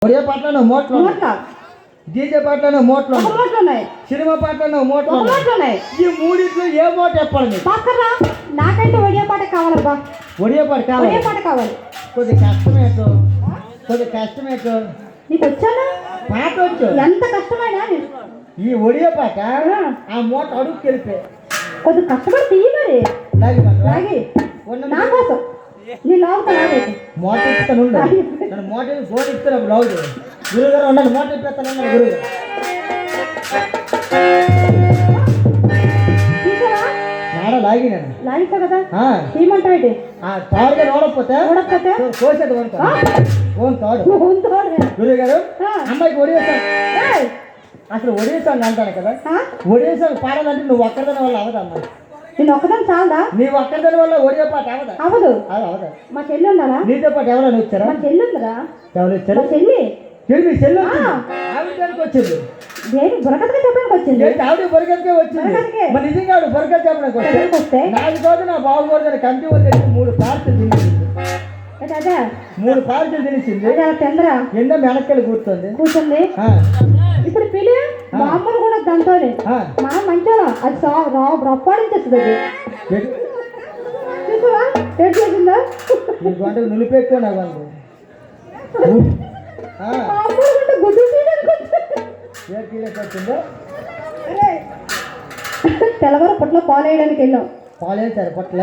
ఒడియా పాటలు మోట్లు డీజే పాటలు మోట్లు సినిమా పాటలు మోట్లు ఈ మూడిట్లో ఏ మోట చెప్పాలి నాకైతే ఒడియా పాట కావాలబ్బా. ఒడియా పాట కావాలి. కొద్ది కష్టమేటో నీకు వచ్చానా పాట వచ్చు. ఎంత కష్టమైనా ఈ ఒడియా పాట ఆ మోట అడుగు తెలిపే కొద్ది కష్టపడి తీయ మరి లాగి నా కోసం నీ లాగుతా లాగైతే మోట ఇస్తాను నన్ను మోట ఫోన్ ఇస్తాను లాగు గురుగారు ఉండండి మోట ఇస్తాను గురుగారు నాడ లాగినాను లాగిస్తా కదా తీయమంటావేంటి తాడుగా నోడకపోతే కోసేది ఫోన్ తాడు గురుగారు అమ్మాయికి ఒడియేస్తాను అసలు ఒడియేస్తాను అంటాను కదా ఒడియేస్తాను పాడాలంటే నువ్వు ఒక్కరిదాని వల్ల అవదమ్మా. నేను ఒక్కదాన్ని చాలదా? నీవు ఒక్కరిదాని వల్ల ఒడియే పాట అవదు. అవదు. మా చెల్లి ఉండాలా? నీతో పాటు ఎవరైనా వచ్చారా? మా చెల్లి ఉందరా. ఎవరు వచ్చారు? చెల్లి చెల్లి ఆవిడానికి వచ్చింది. బుర్రకథగా చెప్పడానికి వచ్చింది. ఆవిడ బుర్రకథకే వచ్చింది. మరి నిజంగా ఆవిడ బుర్రకథ చెప్పడానికి వస్తే నాది కాదు నా బాబు కంటి వద్ద 3 పార్సల్ తినిసింది. 3 పార్సల్ తినిసింది. ఎండ వెనక్కి కూర్చుంది. ఇప్పుడు పిలి బామ్మలు కూడా దాంతోనే మనం మంచిగా అది రప్పాడించేస్తుంది. చూసావా టేస్ట్ చేసిందా? నులిపెక్కువ నాకు వచ్చిందో తెల్లవారు పొట్ల పాలు వేయడానికి వెళ్ళాం. పాలు వేస్తారు పొట్ల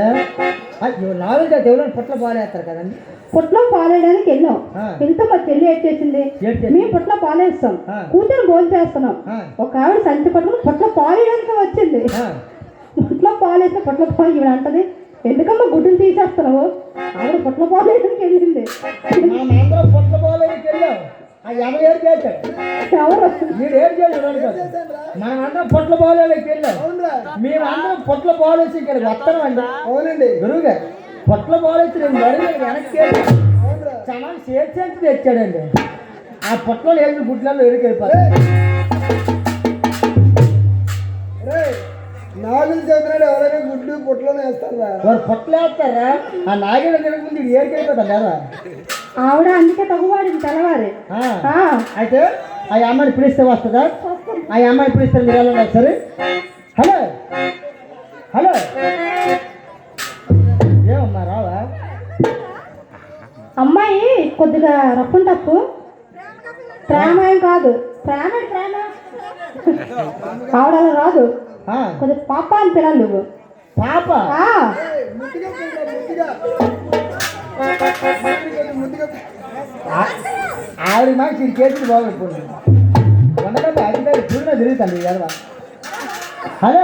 నాలుగు దేవుళ్ళని పొట్ల పాలు వేస్తారు కదండి. పొట్లో పాలేయడానికి వెళ్ళాం. వెళ్తే మా చెల్లి ఏడ్చేసింది. మేము పొట్లో పాలేస్తాం, కూతురు భోజనం చేస్తున్నాం. ఒక ఆవిడ సంచి పట్టుకుని పొట్లో పాలేయడానికి వచ్చింది. పొట్లో పాలేస్తే పొట్ల పాలు ఇవి అంటది, ఎందుకమ్మా గుడ్డులు తీసేస్తున్నావు? ఆవిడ పొట్ల పాలేయడానికి వెళ్ళింది. పొట్ల పాలేయడానికి వెళ్ళాం. మనం అందరం పొట్ల బాలేకి వెళ్ళాం. మేము అందరం పొట్ల బాలేసి ఇక్కడ వస్తాం అండి. అవునండి గురువు గారు పొట్ల బాలేసి నేను వెనక్కి చాలా సేఫ్ సెంటర్ తెచ్చాడండి. ఆ పొట్లో లేదు గుడ్లలో ఎరికెళ్ళిపోతాయి. నాగులు చదివినాడు ఎవరైనా గుడ్డు పొట్లోనే వేస్తారా? వారు పొట్లు వేస్తారా? ఆ నాగేళ్ళ తినకముందు ఏరికెళ్ళిపోతాం కదా. ఆవిడ అందుకే తగువాడింది తెల్లవారి. అయితే ఆ అమ్మాయిని పిలిస్తే వస్తుందా? ఆ అమ్మాయిని పిలిస్తే మీరు ఎలా సరే. హలో హలో ఏమమ్మా రావా? అమ్మాయి కొద్దిగా రప్పం తప్పు. ప్రేమ ఏం కాదు. ప్రేమ ఆవిడ అలా రాదు. కొద్దిగా పాప అని పిల్లలు నువ్వు. పాప ఆవిడ మనిషి చేతులు బాగుంటుంది. వండకంటే అది చూడగా తిరుగుతాను. హలో